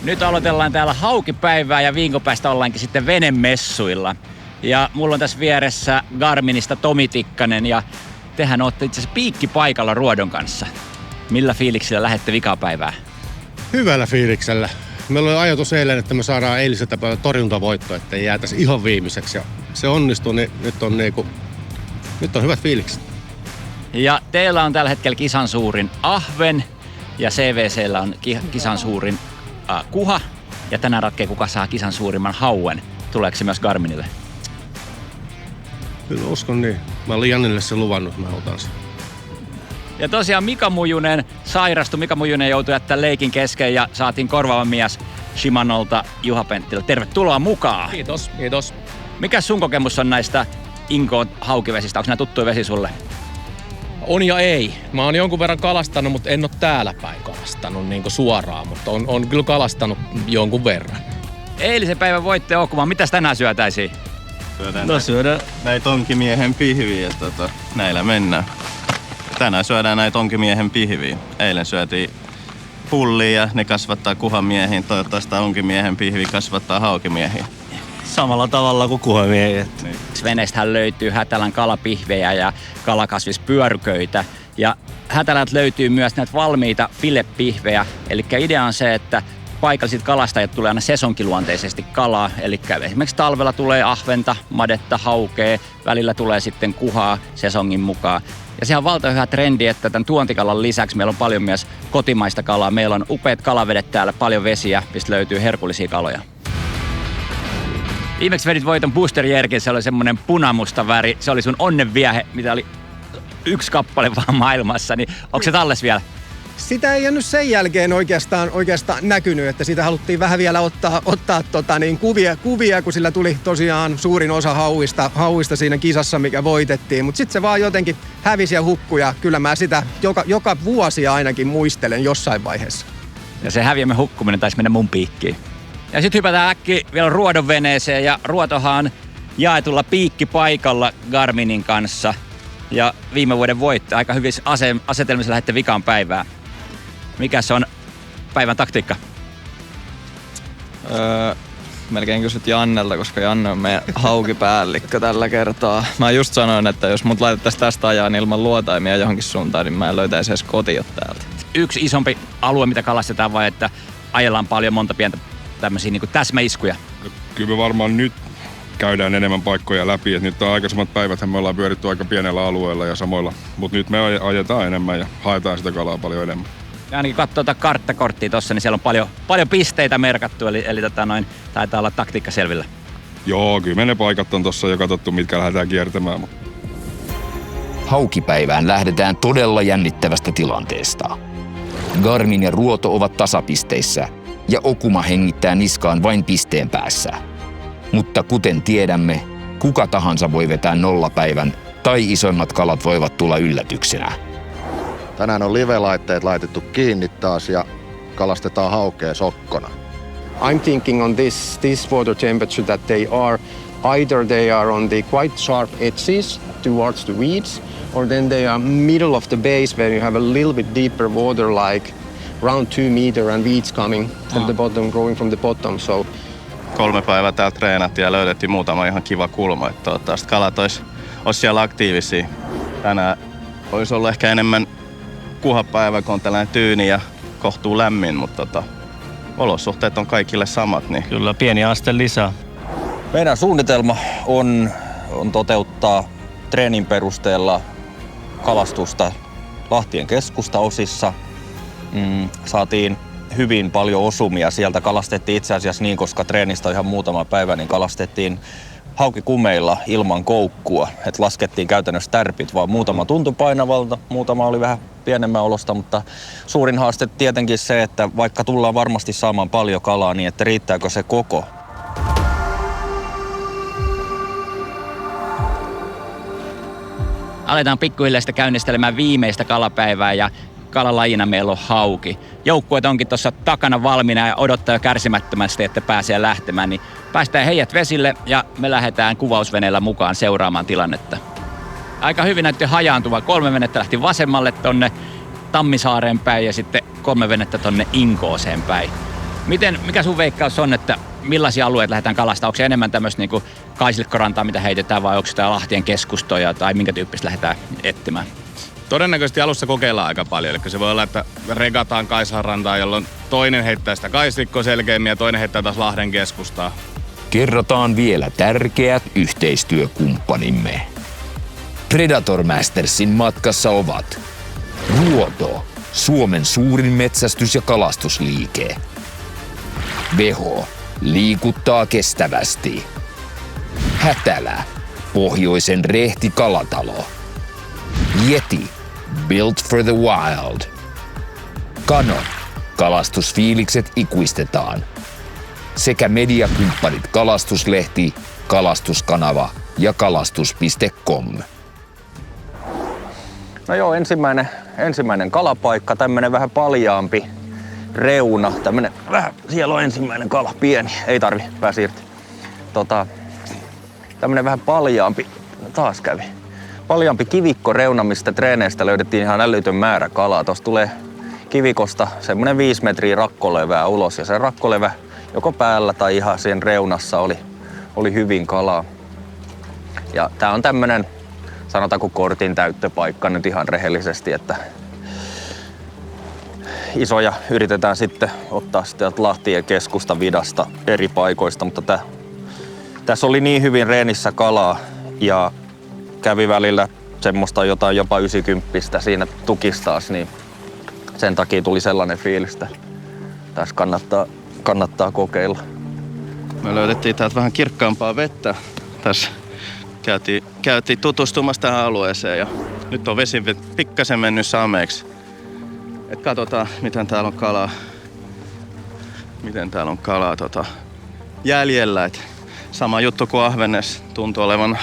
Nyt aloitellaan täällä haukipäivää ja viikon päästä ollaankin sitten venemessuilla. Ja mulla on tässä vieressä Garminista Tomi Tikkanen ja tehän ootte itse asiassa piikkipaikalla Ruodon kanssa. Millä fiiliksillä lähdette vikapäivää? Hyvällä fiiliksellä. Meillä oli ajatus eilen, että me saadaan eiliseltä päivältä torjuntavoitto, että ei jäätäisi ihan viimeiseksi. Ja se onnistui, niin nyt on hyvät fiilikset. Ja teillä on tällä hetkellä kisan suurin ahven ja CVC:llä on kisan suurin kuha. Ja tänään ratkee, kuka saa kisan suurimman hauen. Tuleeko se myös Garminille? Kyllä uskon niin. Mä olin Jannille sen luvannut, mä otan sen. Ja tosiaan Mika Mujunen sairastui. Mika Mujunen joutui jättämään leikin kesken ja saatiin korvaava mies Shimanolta Juha Penttilä. Tervetuloa mukaan! Kiitos, kiitos. Mikä sun kokemus on näistä Inkoon haukivesistä? Onko nämä tuttuja vesi sulle? On ja ei. Mä oon jonkun verran kalastanut, mutta en ole täällä päin kalastanut niin suoraan, mutta on kyllä kalastanut jonkun verran. Eilisen päivän voitte Okuma. Mitäs tänään syötäisiin? Syödään näitä onkimiehen pihviä. Näillä mennään. Tänään syödään näitä onkimiehen pihviä. Eilen syötiin pullia ja ne kasvattaa kuhamiehiin. Toivottavasti onkimiehen pihvi kasvattaa haukimiehiä. Samalla tavalla kuin kuhamiehiä. Niin. Veneestähän löytyy Hätälän kalapihvejä ja kalakasvispyörköitä. Ja Hätälältä löytyy myös näitä valmiita filepihvejä. Eli idea on se, että paikalliset kalastajat tulee aina sesonkiluonteisesti kalaa. Eli esimerkiksi talvella tulee ahventa, madetta, haukea. Välillä tulee sitten kuhaa sesongin mukaan. Ja se on valtavan hyvä trendi, että tämän tuontikalan lisäksi meillä on paljon myös kotimaista kalaa. Meillä on upeat kalavedet täällä, paljon vesiä, mistä löytyy herkullisia kaloja. Viimeksi vedit voiton Booster Jerkin, se oli semmonen punamusta väri. Se oli sun onnenviehe, mitä oli yksi kappale vaan maailmassa. Niin onko se talles vielä? Sitä ei nyt sen jälkeen oikeastaan näkynyt, että siitä haluttiin vähän vielä ottaa kuvia, kun sillä tuli tosiaan suurin osa hauista siinä kisassa, mikä voitettiin. Mutta sitten se vaan jotenkin hävisi ja hukkui ja kyllä mä sitä joka vuosi ainakin muistelen jossain vaiheessa. Ja se häviämme hukkuminen taisi mennä mun piikkiin. Ja sitten hypätään äkkiä vielä Ruodon veneeseen ja Ruotohan on jaetulla piikkipaikalla Garminin kanssa. Ja viime vuoden voitte aika hyvissä asetelmissa lähdette vikaan päivään. Mikäs on päivän taktiikka? Melkein kysyt Jannelta, koska Janne on meidän haukipäällikkö tällä kertaa. Mä just sanoin, että jos mut laitettaisiin tästä ajaan ilman luotaimia johonkin suuntaan, niin mä en löytäisi edes kotia täältä. Yksi isompi alue, mitä kalastetaan, vai että ajellaan paljon monta pientä tämmöisiä niin kuin täsmäiskuja? Kyllä me varmaan nyt käydään enemmän paikkoja läpi. Et nyt on aikaisemmat päiväthän me ollaan pyöritty aika pienellä alueella ja samoilla. Mutta nyt me ajetaan enemmän ja haetaan sitä kalaa paljon enemmän. Ja ainakin katsoo karttakorttia tossa, niin siellä on paljon pisteitä merkattu, eli taitaa olla taktiikka selvillä. Joo, kyllä ne paikat on tossa jo katsottu, mitkä lähdetään kiertämään. Haukipäivään lähdetään todella jännittävästä tilanteesta. Garmin ja Ruoto ovat tasapisteissä ja Okuma hengittää niskaan vain pisteen päässä. Mutta kuten tiedämme, kuka tahansa voi vetää nollapäivän tai isommat kalat voivat tulla yllätyksenä. Tänään on live-laitteet laitettu kiinni taas ja kalastetaan haukea sokkona. I'm thinking on this water temperature that they are on the quite sharp edges towards the weeds, or then they are middle of the base where you have a little bit deeper water, like around 2 meter and weeds coming from the bottom, growing from the bottom. So 3 päivää täällä treenattiin ja löydettiin muutama ihan kiva kulma, että toivottavasti kalat olisi siellä aktiivisia. Tänään olisi ollut ehkä enemmän kuhapäivä, kun on tällainen tyyni ja kohtuu lämmin, mutta olosuhteet on kaikille samat. Niin. Kyllä, pieni aste lisää. Meidän suunnitelma on toteuttaa treenin perusteella kalastusta Lahtien keskustaosissa. Saatiin hyvin paljon osumia. Sieltä kalastettiin itse asiassa niin, koska treenistä on ihan muutama päivä, niin kalastettiin haukikumeilla ilman koukkua. Et laskettiin käytännössä tärpit, vaan muutama tuntui painavalta, muutama oli vähän pienemmän olosta, mutta suurin haaste tietenkin se, että vaikka tullaan varmasti saamaan paljon kalaa, niin että riittääkö se koko. Aletaan pikkuhiljaa sitä käynnistelemään viimeistä kalapäivää ja kalalajina meillä on hauki. Joukkueet onkin tuossa takana valmiina ja odottaa jo kärsimättömästi, että pääsee lähtemään. Niin päästään heidät vesille ja me lähdetään kuvausveneellä mukaan seuraamaan tilannetta. Aika hyvin näytti hajaantuva. 3 venettä lähti vasemmalle tonne Tammisaareen päin ja sitten 3 venettä tonne Inkooseen päin. Mikä sun veikkaus on, että millaisia alueita lähdetään kalastamaan? Onko se enemmän tämmöistä niin Kaisilkkorantaa, mitä heitetään, vai onko tämä Lahtien keskustoja tai minkä tyyppistä lähdetään etsimään? Todennäköisesti alussa kokeillaan aika paljon. Eli se voi olla, että regataan Kaislanrantaa, jolloin toinen heittää sitä Kaislikkoa selkeämmin ja toinen heittää taas Lahden keskustaa. Kerrataan vielä tärkeät yhteistyökumppanimme. Predator Mastersin matkassa ovat Ruoto, Suomen suurin metsästys- ja kalastusliike. Veho, liikuttaa kestävästi. Hätälä, pohjoisen rehti kalatalo. Yeti, built for the wild. Kano, kalastusfiilikset ikuistetaan. Sekä mediakumppanit Kalastuslehti, Kalastuskanava ja kalastus.com. No joo, ensimmäinen kalapaikka, tämmönen vähän paljaampi reuna. Tämmönen vähän, siellä on ensimmäinen kala, pieni, ei tarvi, pääsi irti. Tämmönen vähän paljaampi, taas kävi. Paljaampi kivikkoreuna, mistä treeneistä löydettiin ihan älytön määrä kalaa. Tuossa tulee kivikosta semmonen 5 metriä rakkolevää ulos ja se rakkolevä joko päällä tai ihan siinä reunassa oli hyvin kalaa. Ja tää on tämmönen, sanotaanko kortin täyttöpaikka nyt ihan rehellisesti, että isoja yritetään sitten ottaa sitten Lahtien keskusta vidasta eri paikoista, mutta tässä oli niin hyvin reenissä kalaa ja kävi välillä semmoista jotain jopa 90 siinä tukistaas, niin sen takia tuli sellainen fiilis, että tässä kannattaa kokeilla. Me löydettiin täältä vähän kirkkaampaa vettä. Tässä käytiin tutustumassa tähän alueeseen ja nyt on vesi pikkasen mennyt sameeksi. Et katsotaan, miten täällä on kalaa jäljellä. Et sama juttu kuin Ahvennes tuntuu olevan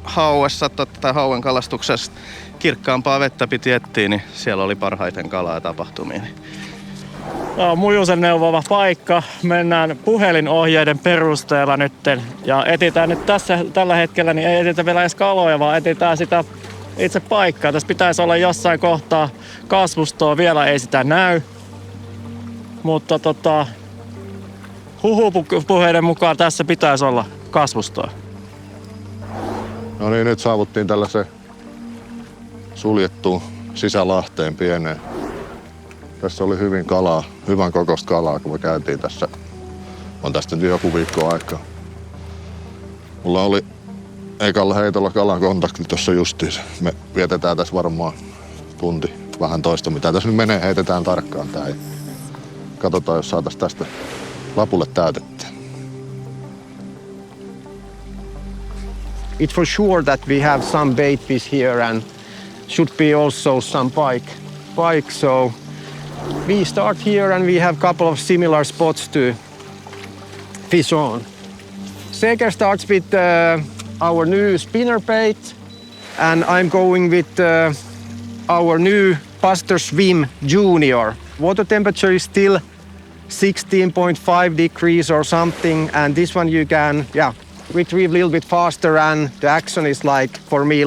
hauessa tai hauen kalastuksessa. Kirkkaampaa vettä piti etsiä, niin siellä oli parhaiten kalaa ja tapahtumia. Tämä on Mujusen neuvova paikka. Mennään puhelinohjeiden perusteella nytten ja etsitään nyt tällä hetkellä, niin ei etsitä vielä edes kaloja, vaan etsitään sitä itse paikkaa. Tässä pitäisi olla jossain kohtaa kasvustoa, vielä ei sitä näy. Mutta huhupuheiden mukaan tässä pitäisi olla kasvustoa. No niin, nyt saavuttiin tällaiseen suljettuun sisälahteen pieneen. Tässä oli hyvän kokoista kalaa, kun me käytiin tässä. On tästä nyt joku viikko aikaa. Mulla oli ekalla heitolla kalan kontakti tuossa justiinsa. Me vietetään tässä varmaan tunti vähän toista, mitä tässä nyt menee. Heitetään tarkkaan tää ja katsotaan, jos saataisiin tästä lapulle täytettyä. It's for sure that we have some bait fish here and should be also some pike. So we start here and we have a couple of similar spots to fish on. Seger starts with our new spinner bait and I'm going with our new Buster Swim Junior. Water temperature is still 16.5 degrees or something, and this one you can retrieve a little bit faster, and the action is for me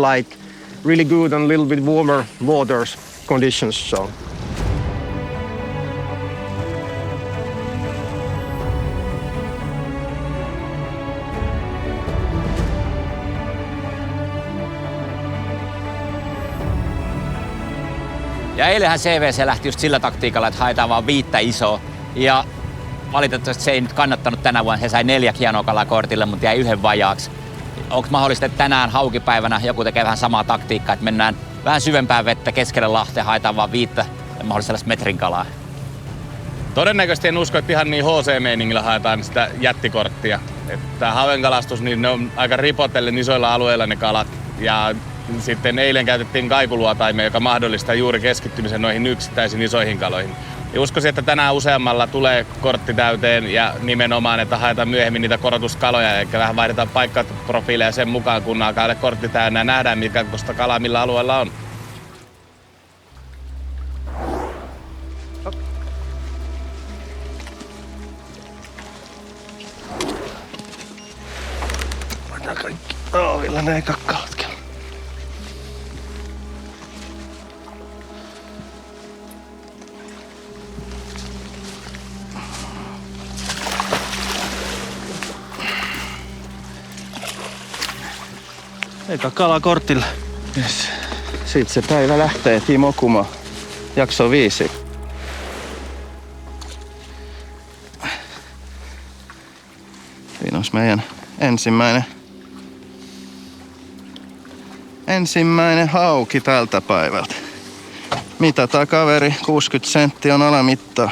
really good on a little bit warmer waters conditions. So. Ja eilenhän CVC lähti just sillä taktiikalla, että haetaan vaan 5 isoa. Ja valitettavasti se ei nyt kannattanut tänä vuonna. He sai 4 hienoa kortille, mutta jäi 1 vajaaksi. Onko mahdollista, että tänään haukipäivänä joku tekee vähän samaa taktiikkaa, että mennään vähän syvempää vettä keskelle Lahteen, haetaan vaan 5 mahdollisesti sellaista metrin kalaa? Todennäköisesti en usko, että ihan niin HC-meiningillä haetaan sitä jättikorttia. Tämä hauenkalastus, niin ne on aika ripotellen isoilla alueilla ne kalat. Ja sitten eilen käytettiin kaikuluotaimia, joka mahdollistaa juuri keskittymisen noihin yksittäisiin isoihin kaloihin. Ja uskoisin, että tänään useammalla tulee kortti täyteen ja nimenomaan, että haetaan myöhemmin niitä korotuskaloja, eli vähän vaihdetaan paikkaprofiileja sen mukaan, kun alkaa olla kortti täynnä ja nähdään, mikä kosta kalaa millä alueella on. Laitetaan kaikki aavilla näin kakkalatkin. Eikä kala kortille. Yes. Sitten se päivä lähtee, Timo Kuma, jakso 5. Siinä olisi meidän ensimmäinen hauki tältä päivältä. Mitataan kaveri, 60 senttiä on alamitta.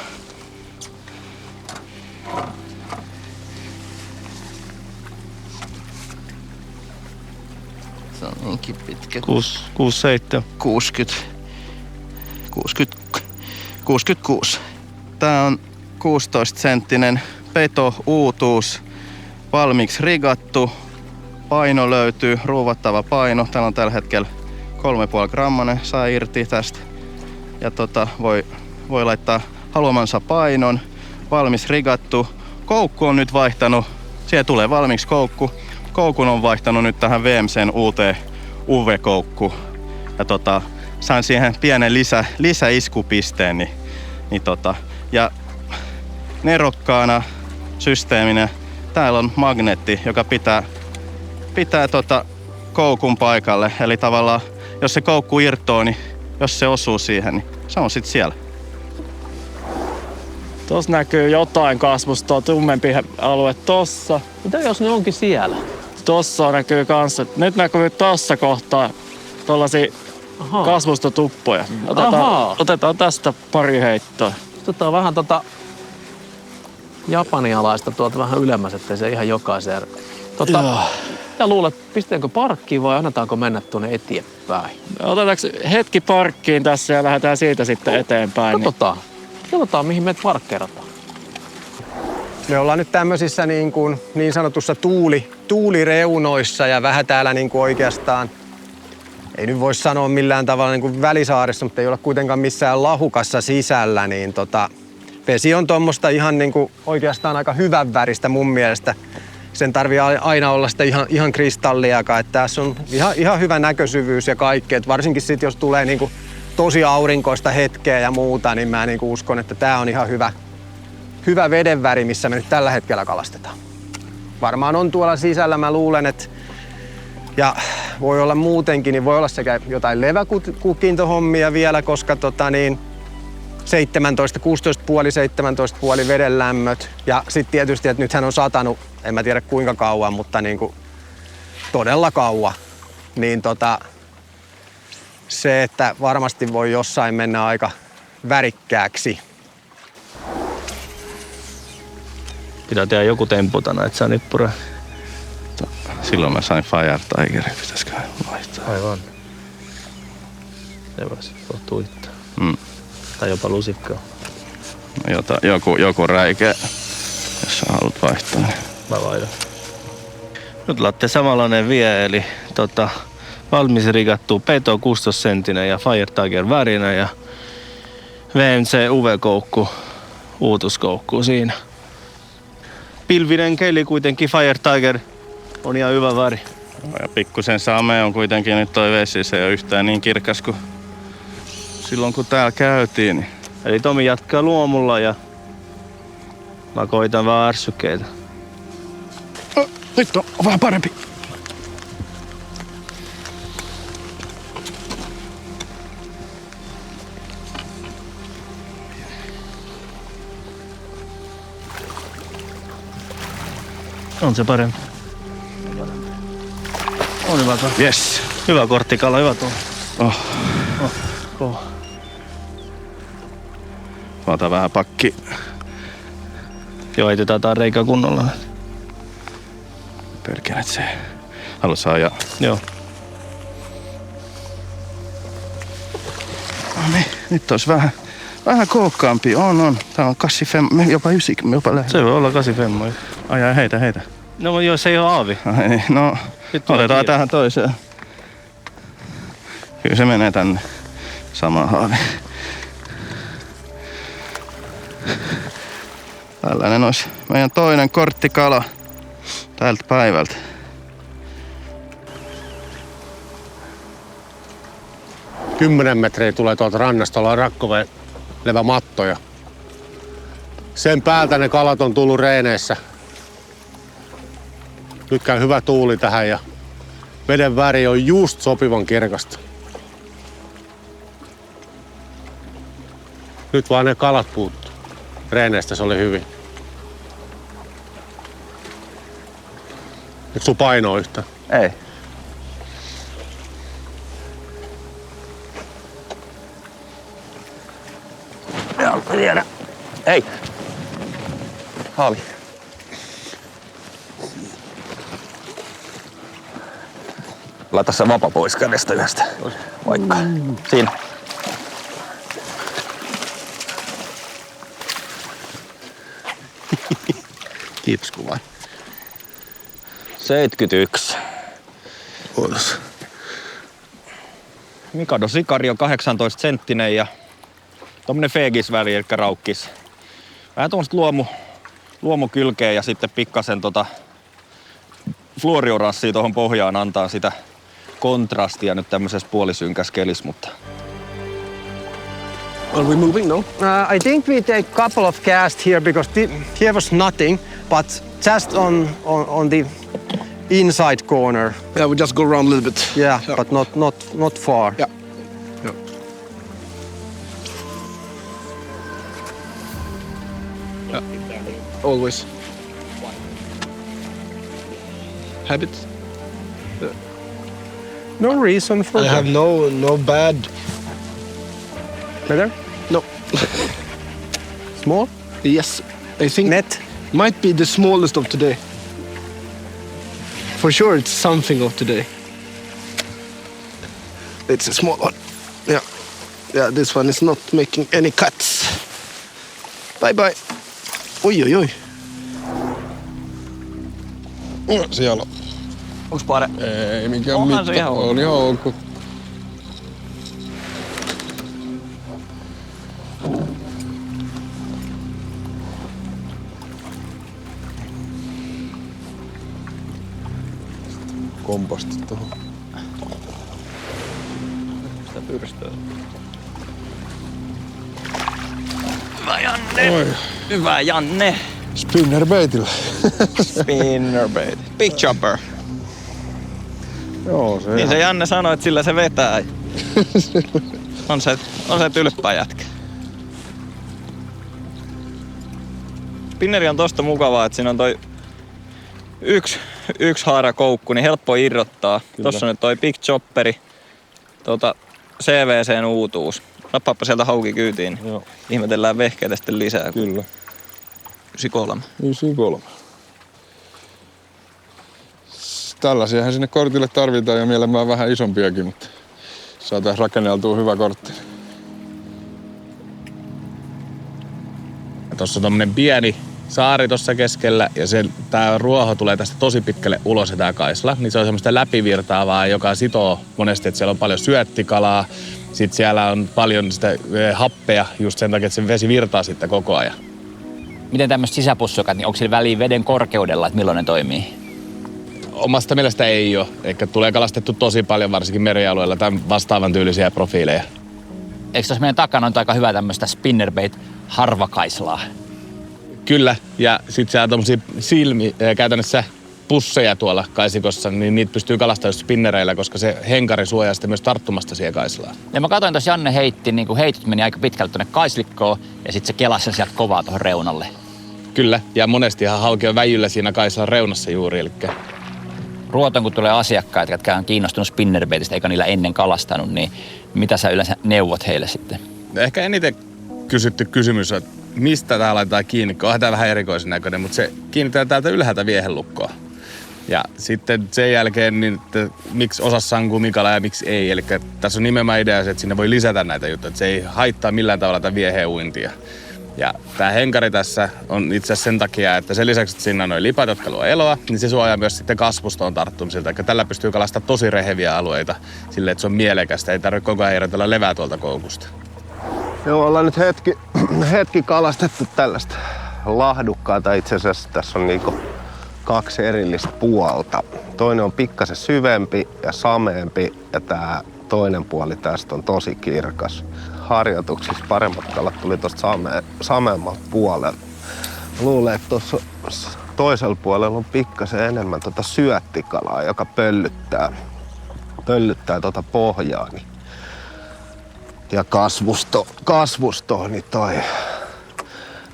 Se on niinkin pitkä. 66. Tää on 16-senttinen peto-uutuus, valmiiksi rigattu. Paino löytyy, ruuvattava paino. Täällä on tällä hetkellä 3,5 grammanen, saa irti tästä. Ja voi laittaa haluamansa painon, valmis rigattu. Koukku on nyt vaihtanut, siellä tulee valmiiksi koukku. Koukun on vaihtanut nyt tähän VMC:n uuteen UV-koukku. Ja sain siihen pienen lisäiskupisteen. Ja nerokkaana systeeminä täällä on magneetti, joka pitää koukun paikalle. Eli tavallaan, jos se koukku irtoo, niin jos se osuu siihen, niin se on sitten siellä. Tuossa näkyy jotain kasvustoa, tummempi alue tossa. Mitä jos ne onkin siellä? Tossa näkyy kanssa. Nyt näkyy tossa kohtaa tuollaisia kasvustotuppoja. Otetaan tästä pari heittoa. Otetaan vähän japanialaista tuolta vähän ylemmäs, ettei se ihan jokaiseen. Mitä luulet, pistetäänkö parkkiin vai annetaanko mennä tuonne eteenpäin? Otetaanko hetki parkkiin tässä ja lähdetään siitä sitten eteenpäin? Katsotaan mihin meidät parkkeerataan. Me ollaan nyt tämmöisissä niin sanotussa tuulireunoissa ja vähän täällä oikeastaan, ei nyt voi sanoa millään tavalla välisaaressa, mutta ei olla kuitenkaan missään lahukassa sisällä, niin vesi on tuommoista ihan oikeastaan aika hyvän väristä mun mielestä. Sen tarvii aina olla sitä ihan kristalliakaan, että tässä on ihan hyvä näkösyvyys ja kaikki, että varsinkin sitten jos tulee tosi aurinkoista hetkeä ja muuta, niin mä uskon, että tää on ihan hyvä vedenväri, missä me nyt tällä hetkellä kalastetaan. Varmaan on tuolla sisällä, mä luulen, että ja voi olla muutenkin, niin voi olla sekä jotain leväkukintohommia vielä, koska 16,5 veden lämmöt. Ja sitten tietysti, että nythän on satanut, en mä tiedä kuinka kauan, mutta todella kauan. Niin se, että varmasti voi jossain mennä aika värikkääksi. Pitää tehdä joku temppu tänään, et sä nippura. Silloin mä sain Fire Tigerin, pitäisikö vaihtaa? Aivan. Se voisi tuittaa. Tai jopa lusikkaa. Joku räike, jos sä haluat vaihtaa. Mä vaihdan. Nyt laatte samanlainen vie, eli valmis rigattu peto 16-senttinen ja Fire Tiger värinen ja VMC UV-koukku, uutuskoukku siinä. Pilvinen keli kuitenkin, Fire Tiger on ihan hyvä väri. Ja pikkusen same on kuitenkin nyt toi vesi, se ei ole yhtään niin kirkas kuin silloin kun täällä käytiin. Eli Tomi jatkaa luomulla ja mä koitan vähän ärsykkeitä. Nyt on vähän parempi. On se parempi. On hyvä kala. Yes. Hyvä korttikala, hyvä tuo. Ota vähän pakki. Joo, heitetään tää reikä kunnolla. Perkele se. Haluatko ajaa? Joo. No niin, nyt olisi vähän kookkaampi. On. Tää on 85, jopa 90, jopa lähellä. Se voi olla 85. Ajaa, heitä. No joo, se ei ole aavi. Ai niin, no otetaan tähän toiseen. Kyllä se menee tänne samaan haaviin. Tällainen olisi meidän toinen korttikala tältä päivältä. Kymmenen metriä tulee tuolta rannasta, ollaan Rakkoveen levämattoja. Sen päältä ne kalat on tullut reeneissä. Nyt käy hyvä tuuli tähän ja Veden väri on just sopivan kirkasta. Nyt vaan ne kalat puuttuu. Treeneistä se oli hyvin. Eikö sun painoa yhtään? Ei. Joo, tiedä. Hei! Haavi. Laita se vapa pois kädestä yhdestä. Vaikka. Siinä. Kiitos kuvaan. 71. Ootas. Mikado Sikari on 18 senttinen ja tommonen feegisväri, eli raukkis. Vähän tuommoista luomukylkeä ja sitten pikkasen fluorioranssia tuohon pohjaan antaa sitä kontrastia nyt tämmöisessä puolisynkässä kelissä, mutta... Are we moving, no? I think we take a couple of casts here because here was nothing, but just on the inside corner. Yeah, we just go around a little bit. Yeah, but not far. Yeah. Yeah. Always. Habit. No reason for I that. have no bad. Better? No. Small? Yes. I think net might be the smallest of today. For sure, it's something of today. It's a small one. Yeah. Yeah, this one is not making any cuts. Bye bye. Oi, oi, oi. Siellä on. Onks pare? Ei mikään Onhan mitta. se ihan On ihan ok. Kompasti tuohon. Sitä pyrstöä. Hyvä Janne! Oi. Hyvä Janne! Spinnerbaitillä. Spinnerbait. Big chopper. Joo, se Niin ihan... se Janne sanoi, että sillä se vetää. on se tylppä jätkä. Spinneri on tosta mukavaa, että siinä on toi yksi haarakoukku, niin helppo irrottaa. Kyllä. Tossa on nyt toi Big Chopperi, CVC:n uutuus. Nappaappa sieltä hauki kyytiin. Joo. Ihmetellään vehkeitä sitten lisää. Kyllä. 93. 93. Tällaisiahan sinne kortille tarvitaan ja mielellään vähän isompiakin, mutta saataisiin rakenneltua hyvä kortti. Tuossa on tommonen pieni saari tuossa keskellä ja tää ruoho tulee tästä tosi pitkälle ulos ja tää kaisla. Niin se on semmoista läpivirtaavaa, joka sitoo monesti, että siellä on paljon syöttikalaa. Sitten siellä on paljon sitä happea just sen takia, että se vesi virtaa sitten koko ajan. Miten tämmöiset sisäpussukat, niin onko sillä väliä veden korkeudella, että milloin ne toimii? Omasta mielestä ei ole. Eikä tulee kalastettu tosi paljon, varsinkin merialueella, tämän vastaavan tyylisiä profiileja. Eikö tässä meidän takana on aika hyvä tämmöistä spinnerbait harvakaislaa? Kyllä, ja sitten siellä on tommosia käytännössä pusseja tuolla kaisikossa, niin niitä pystyy kalastamaan just spinnereillä, koska se henkari suojaa sitten myös tarttumasta siihen kaislaan. Ja mä katsoin tuossa Janne heitti, niin kun heitit meni aika pitkälle tuonne kaislikkoon ja sitten se kelasi sieltä kovaa tuohon reunalle. Kyllä, ja monestihan hauki on väijyllä siinä kaislan reunassa juuri, eli... Ruotoon kun tulee asiakkaita, jotka on kiinnostunut spinnerbaitista eikä niillä ennen kalastanut, niin mitä sä yleensä neuvot heille sitten? Ehkä eniten kysytty kysymys on, että mistä tää laitetaan kiinni, kun onhan tää vähän erikoisen näköinen, mutta se kiinnitetään täältä ylhäältä viehelukkoa. Ja sitten sen jälkeen, niin miksi osassa on kumikala ja miksi ei. Eli tässä on nimenomaan idea se, että sinne voi lisätä näitä juttuja, että se ei haittaa millään tavalla tätä vieheuintia. Ja tää henkari tässä on itse asiassa sen takia, että sen lisäksi, että siinä on noin lipat, jotka luo eloa, niin se suojaa myös sitten kasvustoon tarttumisilta. Eli tällä pystyy kalastamaan tosi reheviä alueita silleen, että se on mielekästä. Ei tarvitse koko ajan herätellä levää tuolta koukusta. Joo, ollaan nyt hetki kalastettu tällaista lahdukkaata. Itse asiassa tässä on niinku 2 erillistä puolta. Toinen on pikkasen syvempi ja sameempi ja tää toinen puoli tästä on tosi kirkas. Harjoituksissa paremmat kalat tuli tuosta sameemmalta puolelta. Luulen, että tuossa toisella puolella on pikkasen enemmän syöttikalaa, joka pöllyttää pöllyttää tuota pohjaa. Niin. Ja kasvusto, niin toi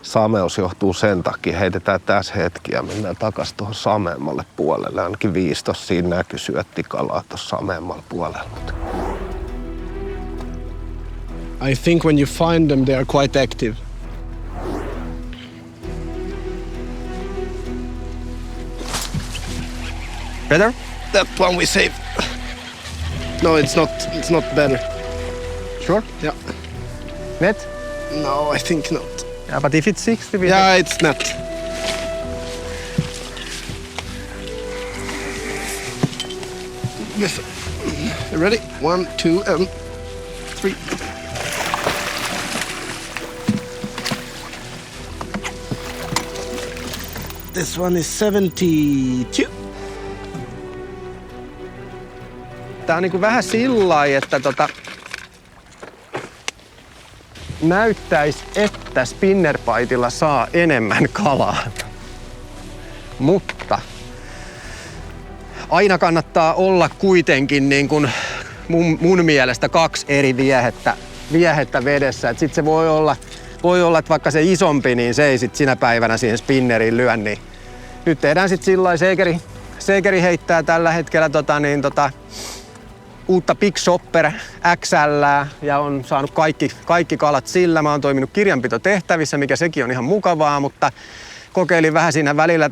sameus johtuu sen takia. Heitetään tässä hetki ja mennään takas tuohon sameemmalle puolelle. Ainakin 15 siinä näkyy syöttikalaa tuossa sameemmalla puolella. I think when you find them, they are quite active. Better? That one we saved. No, it's not better. Sure? Yeah. Net? No, I think not. Yeah, but if it's 60, yeah, it's net. Yes. You ready? 1, 2, and 3. This one is 72. Tää on niinku vähän sillai, että näyttäisi, että spinnerbaitilla saa enemmän kalaa. Mutta aina kannattaa olla kuitenkin niin kuin mun mielestä 2 eri viehettä vedessä. Et sit se voi olla, että vaikka se isompi, niin se ei sit sinä päivänä siihen spinneriin lyö. Niin nyt tehdään sit sillai, Seekeri heittää tällä hetkellä uutta Big Shopper XL ja on saanut kaikki kalat sillä. Mä oon toiminut kirjanpitotehtävissä, mikä sekin on ihan mukavaa, mutta kokeilin vähän siinä välillä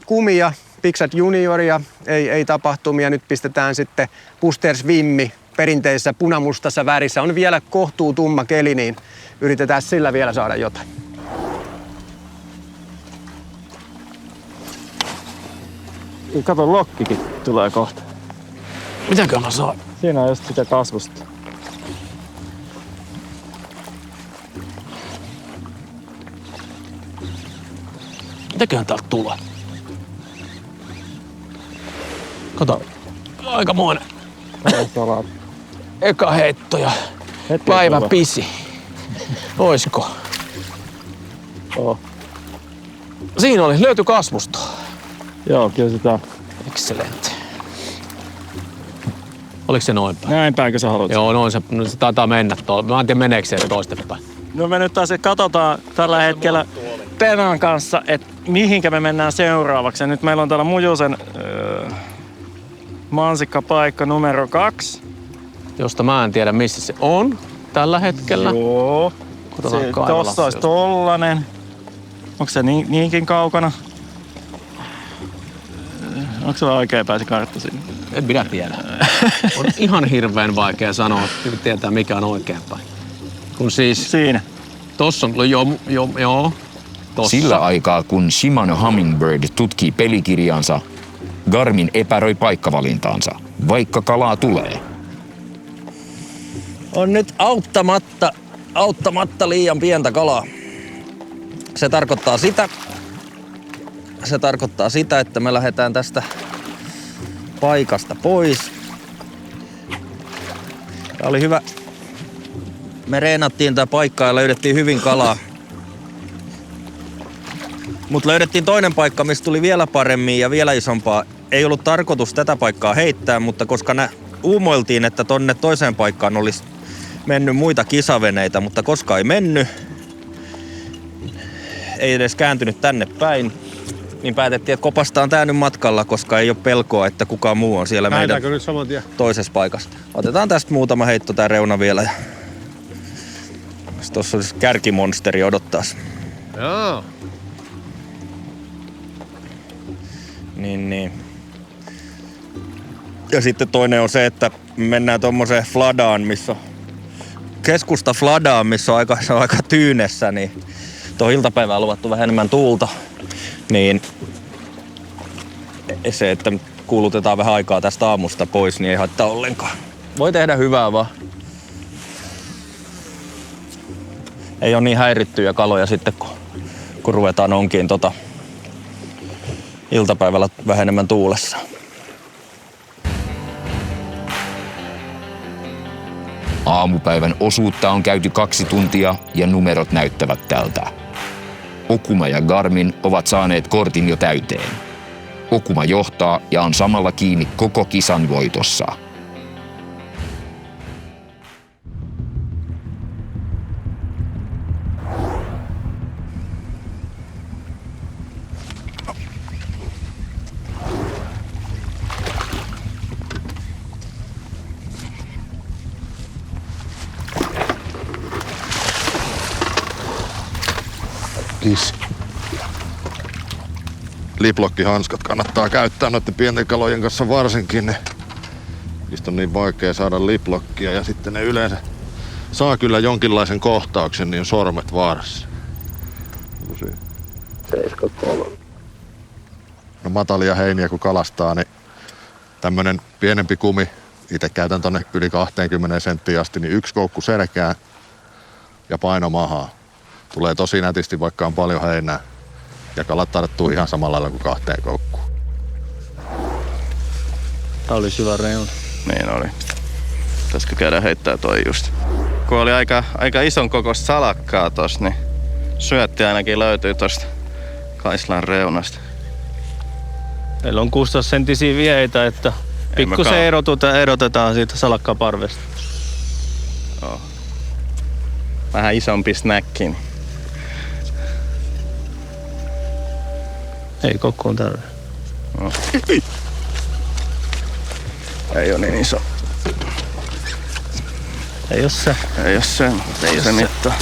kumia, Pixat Junioria, ei tapahtumia. Nyt pistetään sitten Buster Swimmi perinteisessä punamustassa värissä. On vielä kohtuu tumma keli, niin yritetään sillä vielä saada jotain. Kato, lokkikin tulee kohta. Mitäkö mä saan? Siinä on just sitä kasvusta. Mitäköhän täältä tulee? Kato, aikamoinen. Eka heitto ja päivän pisi. Oisko? Siinä oli, löytyi kasvusta. Joo, kyllä sitä. Excellent. Oliko se noin päin? Näin päin, kun sä haluat. Joo, noin se taitaa mennä tuolla. Mä en tiedä meneekö se toistepäin. No me nyt taas katsotaan tällä hetkellä Penan kanssa, että mihinkä me mennään seuraavaksi. Ja nyt meillä on täällä Mujusen mansikkapaikka numero 2. Josta mä en tiedä missä se on tällä hetkellä. Joo. Tossa olisi tollanen. Onko se niinkin kaukana? Onko se oikea pääsi kartta sinne? En minä tiedä. On ihan hirveän vaikea sanoa, että tietää mikä on oikea päin. Kun siis... Siinä. Tossa on, joo. Tossa. Sillä aikaa, kun Shimano Hummingbird tutkii pelikirjansa, Garmin epäröi paikkavalintaansa, vaikka kalaa tulee. On nyt auttamatta liian pientä kalaa. Se tarkoittaa sitä, että me lähdetään tästä paikasta pois. Tää oli hyvä. Me reenattiin tää paikkaa ja löydettiin hyvin kalaa. Mut löydettiin toinen paikka, mistä tuli vielä paremmin ja vielä isompaa. Ei ollut tarkoitus tätä paikkaa heittää, mutta koska uumoiltiin, että tonne toiseen paikkaan olisi mennyt muita kisaveneitä, mutta koska ei mennyt, ei edes kääntynyt tänne päin, niin päätettiin, että kopastaan tää nyt matkalla, koska ei ole pelkoa, että kukaan muu on siellä meidän toisessa paikassa. Otetaan tästä muutama heitto tää reuna vielä. Ja tuossa olisi kärkimonsteri odottaisi. Joo. Niin. Ja sitten toinen on se, että mennään tommoseen fladaan, missä on keskusta fladaan, missä on aika tyynessä, niin tuohon iltapäivään on luvattu vähän enemmän tuulta. Niin se, että kuulutetaan vähän aikaa tästä aamusta pois, niin ei haittaa ollenkaan. Voi tehdä hyvää vaan. Ei ole niin häirittyjä kaloja sitten, kun ruvetaan onkiin iltapäivällä vähän enemmän tuulessa. Aamupäivän osuutta on käyty 2 tuntia ja numerot näyttävät tältä. Okuma ja Garmin ovat saaneet kortin jo täyteen. Okuma johtaa ja on samalla kiinni koko kisan voitossa. hisi. Liplokkihanskat kannattaa käyttää noiden pienten kalojen kanssa varsinkin. Niistä on niin vaikea saada liplokkia ja sitten ne yleensä saa kyllä jonkinlaisen kohtauksen, niin sormet vaarassa. 73. No matalia heiniä kun kalastaa, niin tämmönen pienempi kumi, itse käytän tonne yli 20 senttiä asti, niin 1 koukku selkään ja paino mahaa. Tulee tosi nätisti, vaikka on paljon heinää. Ja kalat tarttuu ihan samalla lailla kuin 2 koukkuun. Tää oli syvä reuna. Niin oli. Pitäisikö käydä heittää toi just. Kun oli aika ison kokoista salakkaa tossa, niin syötti ainakin löytyy tosta Kaislan reunasta. Meillä on 16 senttisiä vieitä, että pikkusen erotetaan siitä salakkaparvesta. Joo. Vähän isompi snäkki. Ei kokkoon tarve. No. Ei oo niin iso. Ei oo se. Ei oo se, ei se mittaa.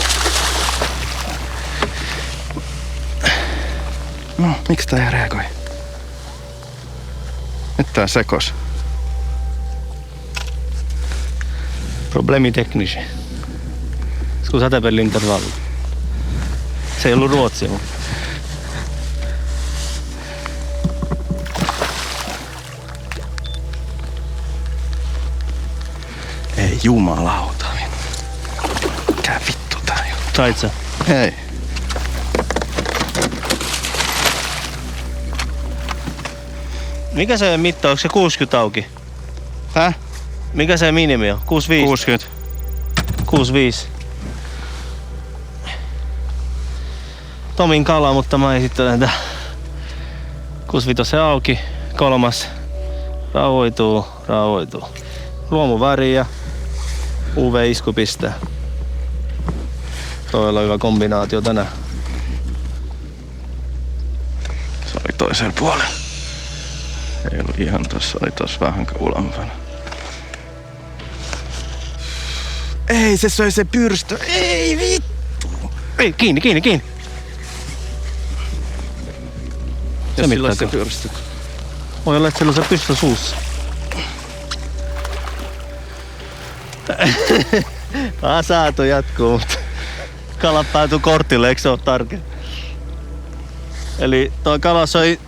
No, miksi tää ei reagoi? Nyt tää sekos. Problemi teknisi. Scusate per l'intervallo. Se ei ollut ruotsia, mutta... Ei jumalauta. Mikä vittu tää juttu? Sait sä? Ei. Mikä se mitta? Onko se 60 auki? Häh? Mikä se minimi on? 65? 60. 65. Tomin kala, mutta mä esittelen tää 65 auki. 3. Rauhoituu. Luomuväri ja UV-isku pistää. Toi on hyvä kombinaatio tänään. Se oli toisella puolella. Ei ollut ihan tossa, oli tossa vähän ulampana. Ei, se söi se pyrstö. Ei vittu. Ei, kiinni. Ja silloin se pyrstö. Voi olla, että sillä on se pystö suussa. Saatu jatkuu, mutta kala päätyi kortille, eikö se ole tarkemmin? Eli toi kala söi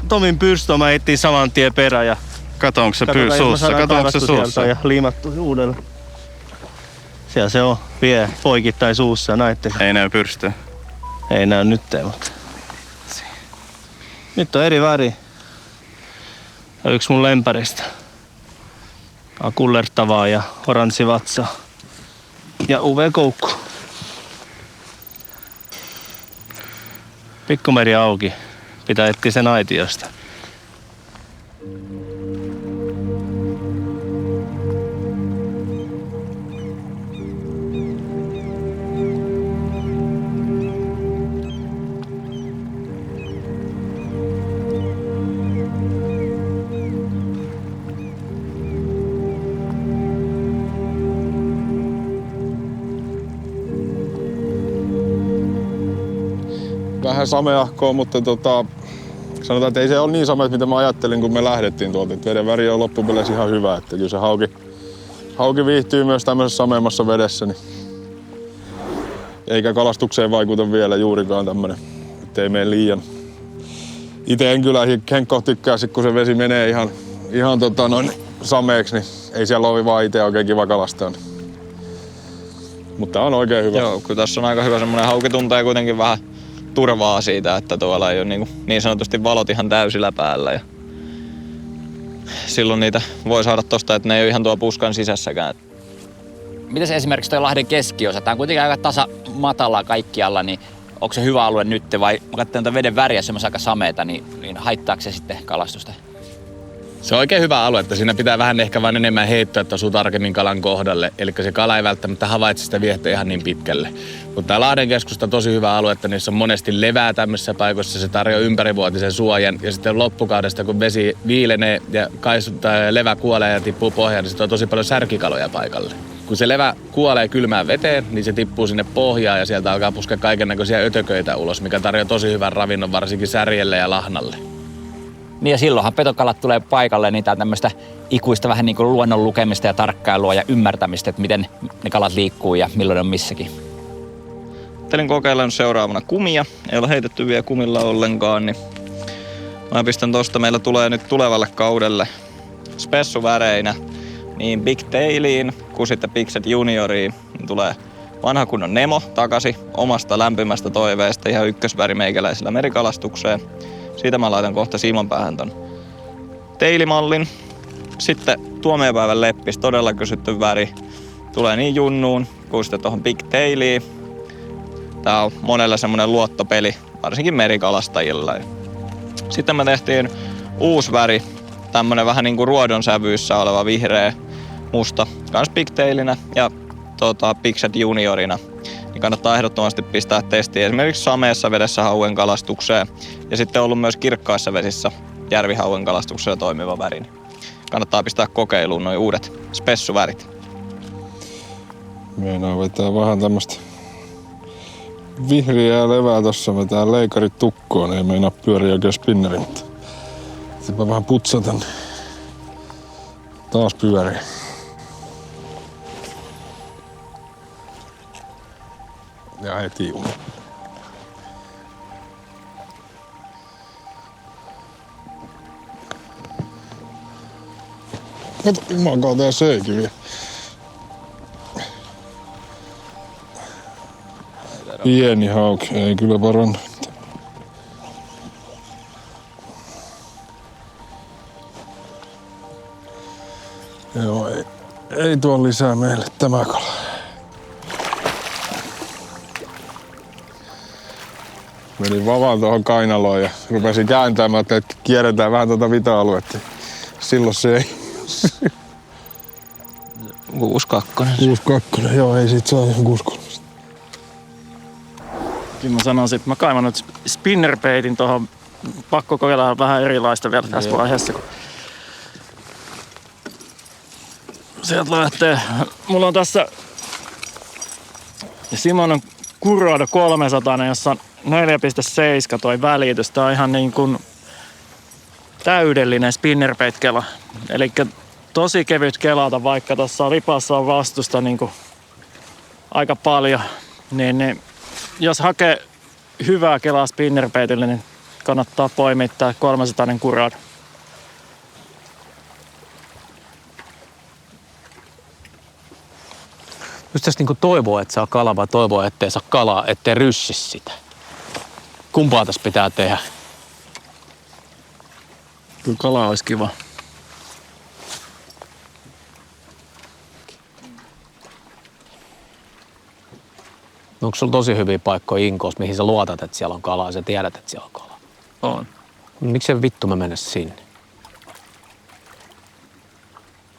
Tomin pyrstö, mä etsin saman tien perä ja... Kato, onko se suussa? Kato, onko se suussa? Ja liimattu uudelleen. Siellä se on, vie poikittain suussa, näette. Ei näy pyrstöä. Ei näy nyt, mutta... Nyt on eri väri. Ja yksi mun lempäristä. Kullertavaa ja oranssi vatsa. Ja UV-koukku. Pikkumeri auki. Pitää etsiä sen aitiosta. Vähän sameahkoa, mutta sanotaan, että ei se ole niin sameet, mitä mä ajattelin, kun me lähdettiin tuolta. Et veden väri on loppupeleissä ihan hyvä, että kyllä se hauki viihtyy myös tämmöisessä sameemmassa vedessä. Niin eikä kalastukseen vaikuta vielä juurikaan tämmönen, ettei mene liian. Itse en kyllä henkkoh tykkää, kun se vesi menee ihan sameeksi, niin ei siellä ole vaan itse oikein kiva kalastaa. Mutta on oikein hyvä. Joo, kyllä tässä on aika hyvä semmoinen hauki tuntee kuitenkin vähän turvaa siitä, että tuolla ei ole niin sanotusti valot ihan täysillä päällä. Ja silloin niitä voi saada tosta, että ne ei ole ihan tuo puskan sisässäkään. Miten se esimerkiksi toi Lahden keskiosa? Tää on kuitenkin aika tasa matalaa kaikkialla, niin onko se hyvä alue nyt vai mä katsoin veden väriä semmoisen aika sameeta, niin haittaako se sitten kalastusta? Se on oikein hyvä alue, että siinä pitää vähän ehkä vain enemmän heittoa, että osuu tarkemmin kalan kohdalle. Eli se kala ei välttämättä havaitse sitä viehettä ihan niin pitkälle. Mutta tämä Lahden keskusta on tosi hyvä alue, että niissä on monesti levää tämmöisissä paikoissa. Se tarjoaa ympärivuotisen suojan. Ja sitten loppukaudesta, kun vesi viilenee ja levä kuolee ja tippuu pohjaan, niin sitten on tosi paljon särkikaloja paikalle. kun se levä kuolee kylmään veteen, niin se tippuu sinne pohjaan ja sieltä alkaa puskea kaikennäköisiä ötököitä ulos, mikä tarjoaa tosi hyvän ravinnon varsinkin särjelle ja lahnalle. Niin ja silloinhan petokalat tulee paikalle, niin tää on tämmöistä ikuista vähän niin kuin luonnon lukemista ja tarkkailua ja ymmärtämistä, että miten ne kalat liikkuu ja milloin on missäkin. Ajattelin kokeilla nyt seuraavana kumia. Ei ole heitetty vielä kumilla ollenkaan, niin mä pistän tosta. Meillä tulee nyt tulevalle kaudelle spessuväreinä niin Big Tailiin kuin sitten Pixet Junioriin. Tulee vanha kunnon Nemo takaisin omasta lämpimästä toiveesta ihan ykkösväri meikäläisellä merikalastukseen. Siitä mä laitan kohta siimanpäähän ton teilimallin. Sitten tuomiopäivän leppis, todella kysytty väri. Tulee niin junnuun kuin sitten tuohon Big Tailiin. Tää on monella semmonen luottopeli, varsinkin merikalastajilla. Sitten me tehtiin uusi väri, tämmönen vähän niinku ruodon sävyissä oleva vihreä, musta, kans pigtailinä ja Pixet Juniorina. Niin kannattaa ehdottomasti pistää testiin esimerkiksi sameessa vedessä hauen kalastukseen ja sitten on ollut myös kirkkaissa vesissä järvihauen kalastuksella toimiva väri. Niin kannattaa pistää kokeiluun noi uudet spessuvärit. Meinaa vetää vähän tämmöstä vihreää levää tossa, vetää leikarit tukkoon, ei meinaa pyöriä oikein spinneri, mutta sitten mä vähän putsatan. Taas pyörii. Ja heti juna. Kato, jumakaan tää seikin vielä. Pieni hauki, ei kyllä paranna. Joo, ei tuo lisää meille tämä kala. Menin vavaan tuohon kainaloon ja rupesin kääntämään, että kierretään vähän tuota vita-aluetta. Silloin se ei. 6-2. Joo, ei siitä saa ihan 6-3. Kyllä mä sanoisin, että mä kaivan nyt spinnerbaitin tuohon. Pakko kokeilla vähän erilaista vielä tässä vaiheessa. Sieltä lähtee. Mulla on tässä Shimano Kuroda 300, jossa on 4.7 toi välitys. Tää on ihan niin kuin täydellinen spinnerbait-kela. Elikkä tosi kevyt kelata, vaikka tuossa lipassa on vastusta niin kuin aika paljon. Niin jos hakee hyvää kelaa spinnerbaitille, niin kannattaa poimia tää 300 Kuroda. Just tässä niinku toivoo, että saa kalaa vai toivoo, ettei saa kalaa, ettei ryssi sitä. Kumpaa tässä pitää tehdä? Kyllä kala olisi kiva. Onko sulla tosi hyviä paikkoja Inkoossa, mihin sä luotat, että siellä on kalaa ja sä tiedät, että siellä on kalaa? On. Miksi vittu mä mennä sinne?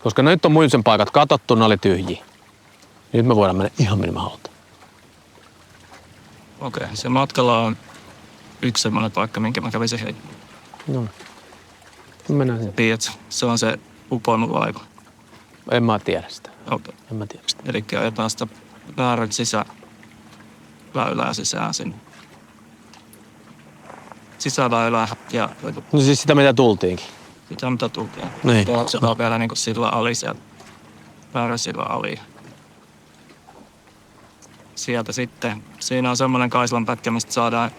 Koska nyt on muiden paikat katsottu, ne oli tyhjiä. Nyt me voidaan mennä ihan minne me halutaan. Okei, se matkalla on yksi semmoinen paikka, minkä mä kävisin hei. No. Mennään sinne. Tiedätkö, se on se upoilulaiva. En mä tiedä sitä. Okay. En mä tiedä sitä. Elikkä ajetaan sitä väärän sisäväylää sisään sinne. Sisäväylää ja... No siis sitä mitä tultiinkin. Sitä mitä tultiin. Niin. Se on vielä niinku sillä ali sieltä. Väärän sillä ali. Sieltä sitten. Siinä on semmoinen kaislan pätkä, mistä saadaan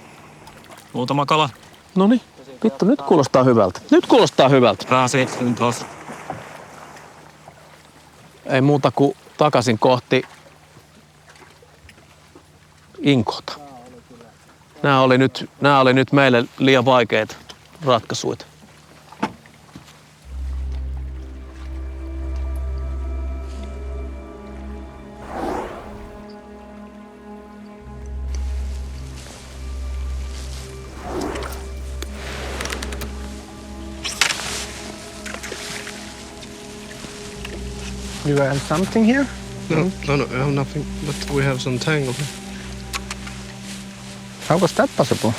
muutama kala. Noniin. Vittu, nyt kuulostaa hyvältä. Nyt kuulostaa hyvältä. Pääsi tuossa. Ei muuta kuin takaisin kohti Inkota. Nämä oli nyt meille liian vaikeita ratkaisuja. You have something here? No, I have nothing, but we have some tangle. How was that possible?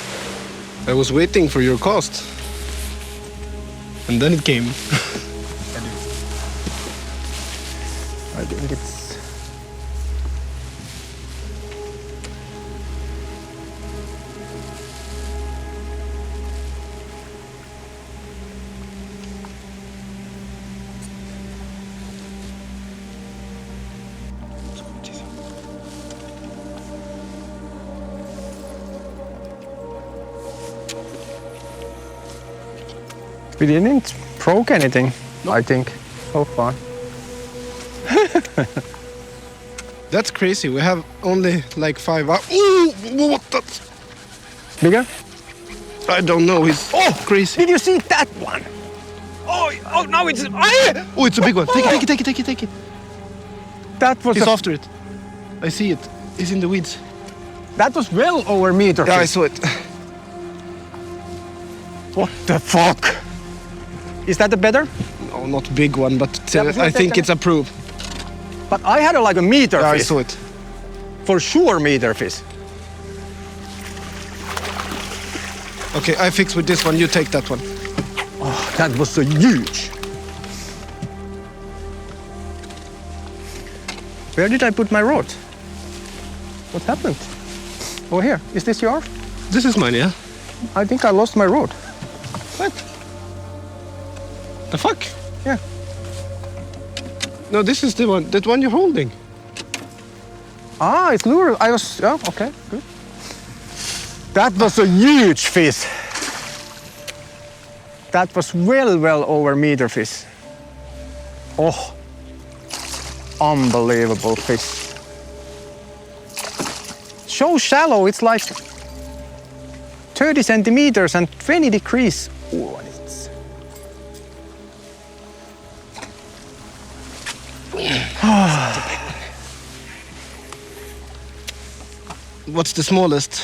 I was waiting for your cast, and then it came. I think it's We didn't broke anything, I think, so far. That's crazy. We have only like 5 hours. Ooh, what the? Bigger? I don't know. It's crazy. Did you see that one? Oh, now it's... Oh, it's a big one. Take it. That was He's after it. I see it. He's in the weeds. That was well over meter. Yeah, I saw it. What the fuck? Is that a better? No, not big one, but I think it's approved. But I had like a meter Yeah, fish. I saw it. For sure meter fish. Okay, I fix with this one. You take that one. Oh, that was so huge. Where did I put my rod? What happened? Oh, here. Is this yours? This is mine, yeah. I think I lost my rod. What? The fuck? Yeah. No, this is the one. That one you're holding. Ah, it's lure. I was... Oh, okay, good. That was a huge fish. That was well over meter fish. Oh, unbelievable fish. So shallow, it's like 30 centimeters and 20 degrees. Oh, it's... What's the smallest?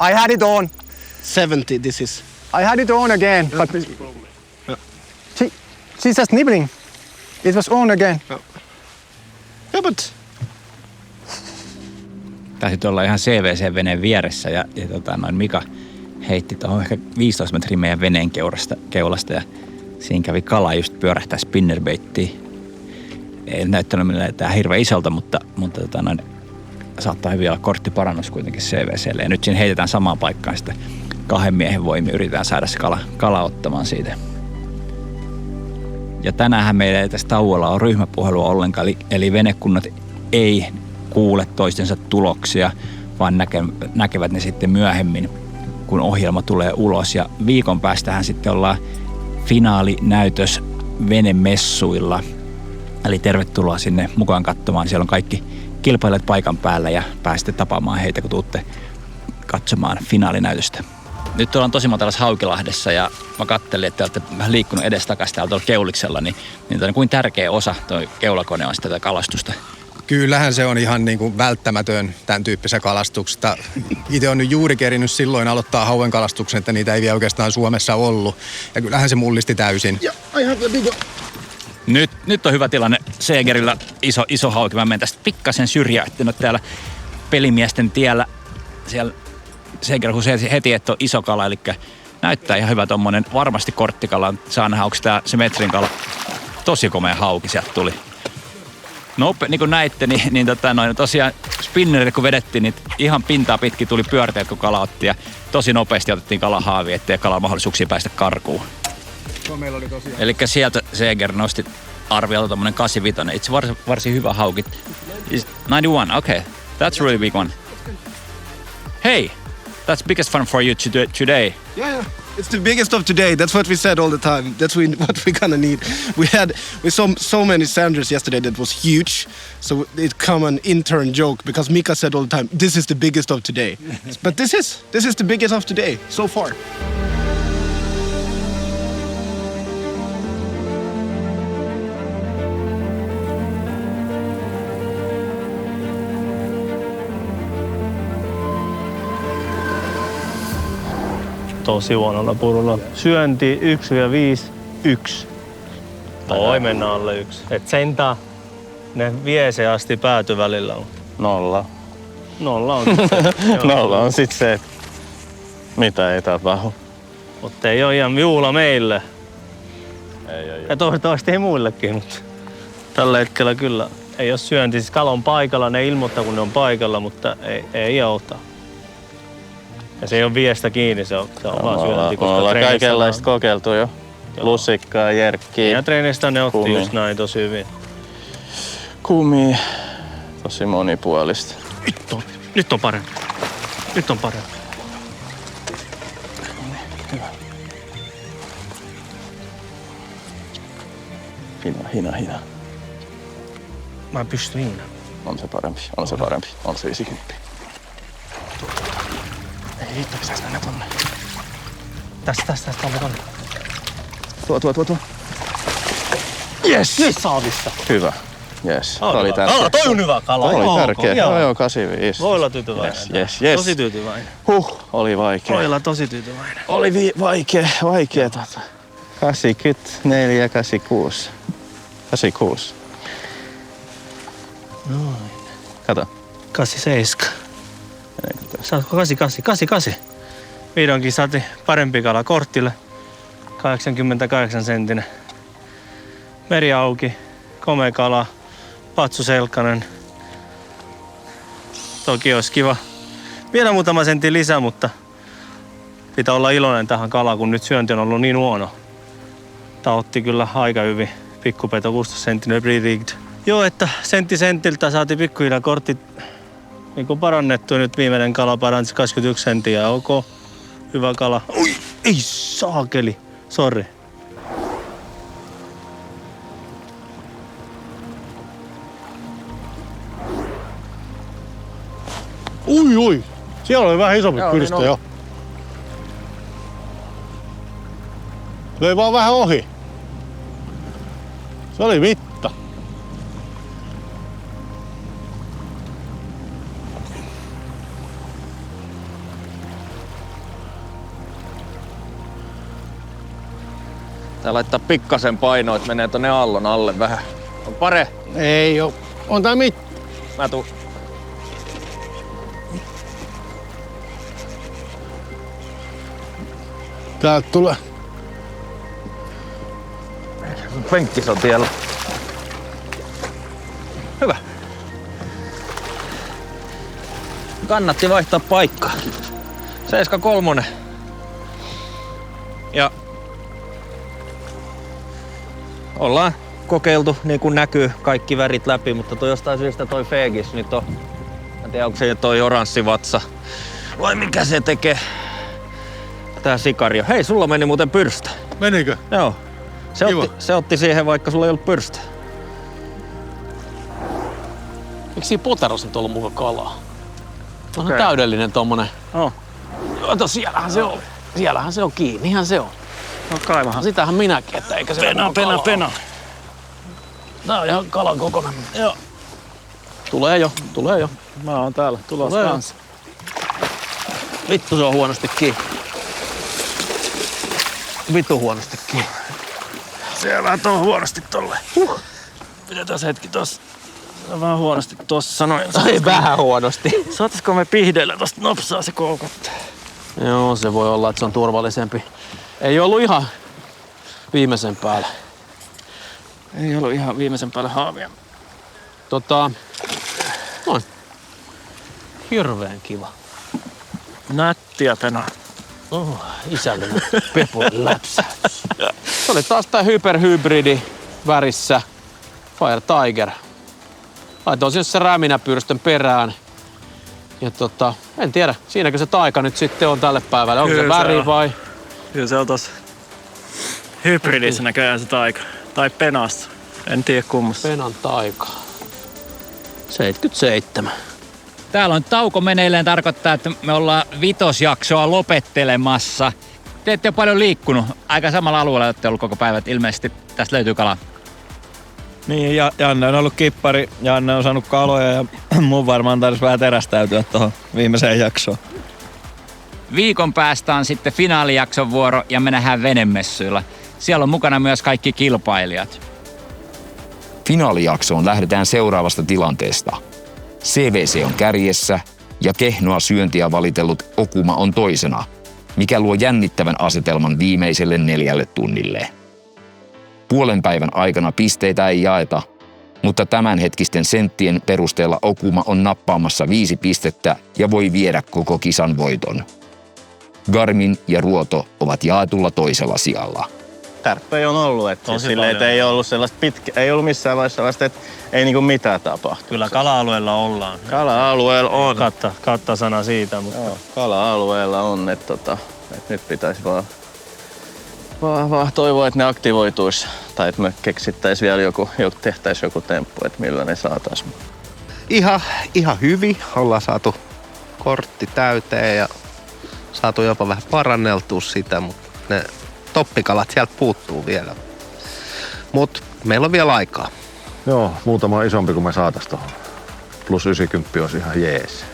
I had it on. 70, this is. I had it on again, but she's just nibbling. It was on again. Yeah, but... Taisi olla ihan CVC-veneen vieressä ja noin Mika heitti tuohon ehkä 15 metriä meidän veneen keulasta ja siinä kävi kala just pyörähtää spinnerbaittiin. Ei näyttänyt millään hirveän isolta, mutta noin, saattaa hyvin olla korttiparannus kuitenkin CVClle. Ja nyt siinä heitetään samaan paikkaan sitten 2 miehen voimin, yritetään saada se kala ottamaan siitä. Ja tänäänhän meillä ei tässä tauolla ole ryhmäpuhelua ollenkaan, eli venekunnat ei kuule toistensa tuloksia, vaan näkevät ne sitten myöhemmin, kun ohjelma tulee ulos. Ja viikon päästähän sitten ollaan finaalinäytös venemessuilla. Eli tervetuloa sinne mukaan katsomaan. Siellä on kaikki kilpailijat paikan päällä ja pääsette tapaamaan heitä, kun tuutte katsomaan finaalinäytöstä. Nyt ollaan tosi matalassa Haukilahdessa ja mä kattelin, että te olette vähän liikkunut edestakaisin täällä tuolla Keuliksella, niin kuin tärkeä osa toi keulakone on sitä kalastusta. Kyllähän se on ihan niin kuin välttämätön tämän tyyppisessä kalastuksesta. Itse on nyt juuri kerinyt silloin aloittaa hauenkalastuksen, että niitä ei vielä oikeastaan Suomessa ollut. Ja kyllähän se mullisti täysin. Yeah, I have a big one. Nyt on hyvä tilanne Segerillä, iso hauki. Mä menen tästä pikkasen syrjään, että en ole täällä pelimiesten tiellä. Siellä Seger huusi heti, että on iso kala, eli näyttää ihan hyvä tommonen. Varmasti korttikala. Saa nähdä, onko tää se metrin kala. Tosi komea hauki sieltä tuli. Niin kuin näitte, niin tosiaan spinnerille kun vedettiin, niin ihan pintaa pitkin tuli pyörteet, kun kala otti. Ja tosi nopeasti otettiin kalahaavi, ettei kalalla mahdollisuuksia päästä karkuun. Eli sieltä Seger nosti arviolta tommonen 85. Itse varsin hyvä hauki. 91, okay. That's really big one. Hey, that's biggest fun for you today. Yeah. It's the biggest of today. That's what we said all the time. That's what we're gonna need. We saw so many sanders yesterday that was huge. So it come an intern joke because Mika said all the time, this is the biggest of today. But this is the biggest of today so far. Tosi huonolla purulla. Syönti 1-5, 1. Voi mennä alle 1. Et sentään ne vie se asti päätyvälillä on. 0. 0 on sit se. 0 on sit se, että mitä ei tapahdu. Mutta ei oo ihan juula meille. Ei. Ja toivottavasti ei muillekin, mutta tällä hetkellä kyllä ei oo syönti. Siis kala on paikalla, ne ilmoittaa kun ne on paikalla, mutta ei auta. Ja se ei ole viestä kiinni, se on vaan syönti. Me ollaan kaikenlaista kokeiltu jo. Lusikkaa, jerkkiä. Ja treenistä ne otti just näin tosi hyvin. Kumia. Tosi monipuolista. Nyt on parempi. Hyvä. Hina. Mä pystyn Iina. On se parempi. On se 50. Ei hitto, pitäis mennä tonne. Tästä, tonne. Tuo. Yes! Nyt saavissa. Hyvä. Yes. Toi oli tärkeä. Kala, toi on hyvä kala. Toi oli tärkeä. Joo, 85. Voi olla tyytyväinen. Yes. Tosi tyytyväinen. Oli vaikea. Voi olla tosi tyytyväinen. Oli vaikea 84, 86. 86. Noin. Kato. 87. Saatko 88? Vihdoinkin saatiin parempi kala korttille. 88 senttinen. Meri auki, komea kala, patsu selkkanen. Toki olisi kiva vielä muutama sentti lisää, mutta pitää olla iloinen tähän kalaan, kun nyt syönti on ollut niin huono. Tää otti kyllä aika hyvin. Pikkupeto 16 senttinen pre-rigged. Joo, että sentti sentiltä saatiin pikkuhiljaa korttit niin parannettu. Nyt viimeinen kala paransi 21 senttiä. Ok, hyvä kala. Oi, ei saakeli. Sorry. Ui. Siellä oli vähän isompi pyrstö jo. Löi vaan vähän ohi. Se oli mitta. Tää laittaa pikkasen painoa, että menee tonne aallon alle vähän. On pare. Ei oo. On tää mitta. Mä tuun. Täältä tulee. Penkkis on tiellä. Hyvä. Kannatti vaihtaa paikkaa. 7-3. Ja ollaan kokeiltu, niin kuin näkyy, kaikki värit läpi, mutta toi jostain syystä toi Fegis nyt on, en tiedä onko se toi oranssi vatsa vai mikä se tekee. Tää sikario. Hei, sulla meni muuten pyrstä. Menikö? Joo. Se otti siihen, vaikka sulla ei ollut pyrstä. Eikö siinä poterossa nyt ollut mukaan kalaa? Onhan täydellinen tommonen. Oh. Ota, siellähän se on kiinnihän se on. No kaivahan. Sitähän minäkin, että eikä se Pena. Tää on ihan kalan kokoinen. Joo. Tulee jo. Mä oon täällä tulossa kanssa. Vittu se on huonosti kiinni. Vittu huonosti kiinni. Se vähän on huonosti tolle. Pidetään hetki tossa. Se on vähän huonosti tossa noin. Ei vähän huonosti. Saataisko me pihdeillä tosta nopsaa se koukuttaa? Joo, se voi olla, että se on turvallisempi. Ei ollut ihan viimeisen päällä. Ei ollut ihan viimeisen päälle haavia. Noin. Hirveän kiva. Nättiä penaa. Isällinen Pepon läpsäys. Se oli taas tää hyperhybridi värissä Fire Tiger. Laitoin siis se räminäpyrstön perään. Ja en tiedä, siinäkö se taika nyt sitten on tälle päivälle. Onko se väri vai? Kyllä se on tossa hybridissä näköjään se taika. Tai penassa. En tiedä kummassa. Penan taika. 77. Täällä on tauko meneilleen, tarkoittaa, että me ollaan 5. jaksoa lopettelemassa. Te ette ole paljon liikkunut. Aika samalla alueella olette ollut koko päivät. Ilmeisesti tästä löytyy kalaa. Niin, Janne on ollut kippari. Janne on saanut kaloja ja mun varmaan tarvitsisi vähän terästäytyä tuohon viimeiseen jaksoon. Viikon päästä on sitten finaalijakson vuoro ja me nähdään venemessuilla. Siellä on mukana myös kaikki kilpailijat. Finaalijaksoon lähdetään seuraavasta tilanteesta. CVC on kärjessä ja kehnoa syöntiä valitellut Okuma on toisena, mikä luo jännittävän asetelman viimeiselle 4 tunnille. Puolen päivän aikana pisteitä ei jaeta, mutta tämänhetkisten senttien perusteella Okuma on nappaamassa 5 pistettä ja voi viedä koko kisan voiton. Garmin ja Ruoto ovat jaetulla toisella sijalla. Tärppejä on ollut, että ei ollut sellaista ei ollut missään vaiheessa sellaista, että ei niinku mitään tapahtu. Kyllä kala-alueella ollaan. Kala-alueella on. Kattasana siitä, mutta... Joo, kala-alueella on, että nyt pitäisi vaan toivoa, että ne aktivoituisi Tai että me keksittäisiin vielä tehtäisiin joku temppu, että millä ne saataisiin. Ihan hyvin. Ollaan saatu kortti täyteen ja saatu jopa vähän paranneltua sitä, mutta ne toppikalat sieltä puuttuu vielä. Mutta meillä on vielä aikaa. Joo, muutama isompi kuin me saatais tohon. Plus 90 olisi ihan jees.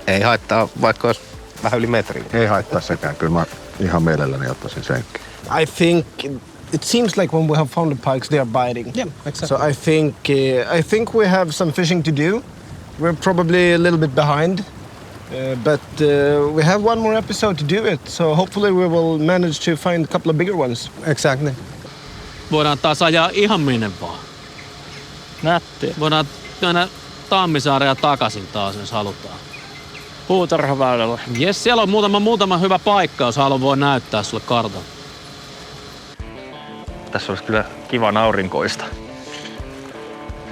Ei haittaa, vaikka olisi vähän yli metrin. Ei haittaa sekään. Kyllä mä ihan mielelläni ottaisin senkin. I think it seems like when we have found the pikes, they are biting. Yeah, exactly. So I think we have some fishing to do. We're probably a little bit behind, but we have one more episode to do it. So hopefully we will manage to find a couple of bigger ones. Exactly. Voidaan taas ajaa ihan minne vaan. Nätti. Voidaan mennä Tammisaareen ja takaisin taas, jos halutaan. Puutarhaväylällä. Jes, siellä on muutama hyvä paikka, jos haluan voi näyttää sulle kartan. Tässä olisi kyllä kiva aurinkoista.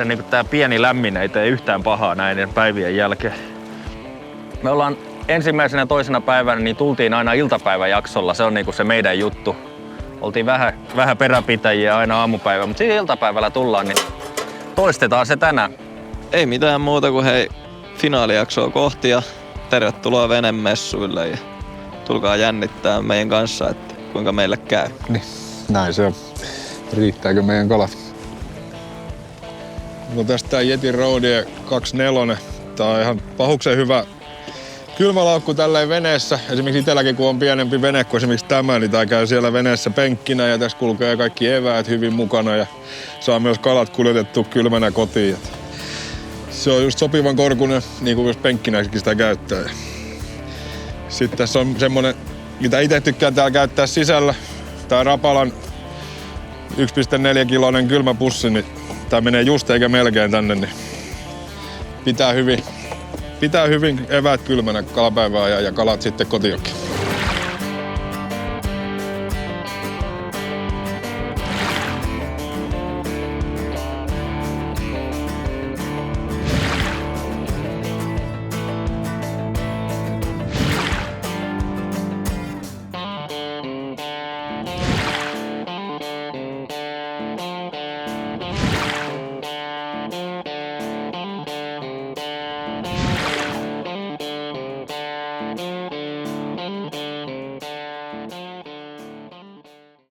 Niin tää pieni lämmin ei tee yhtään pahaa näiden päivien jälkeen. Me ollaan ensimmäisenä ja toisena päivänä, niin tultiin aina iltapäiväjaksolla. Se on niinku se meidän juttu. Oltiin vähän peräpitäjiä aina aamupäivä, mutta siinä iltapäivällä tullaan, niin toistetaan se tänään. Ei mitään muuta kuin hei, finaalijaksoa kohti ja tervetuloa venemessuille ja tulkaa jännittää meidän kanssa, että kuinka meille käy. Niin, näin se on. Riittääkö meidän kalat? No tästä Yeti Roadie 24. Tää on ihan pahuksen hyvä kylmälaukku tälleen veneessä. Esimerkiksi itselläkin, kun on pienempi vene kuin esimerkiksi tämä, niin tää käy siellä veneessä penkkinä ja tässä kulkee kaikki eväät hyvin mukana ja saa myös kalat kuljetettua kylmänä kotiin. Se on just sopivan korkunen, niin kuin jos penkkinäkin sitä käyttää. Sitten tässä on semmonen, mitä itse tykkään täällä käyttää sisällä. Tää Rapalan 1,4 kiloinen kylmäpussi, niin tää menee just eikä melkein tänne, niin pitää hyvin eväät kylmänä kalapäivää ja kalat sitten kotiinkin.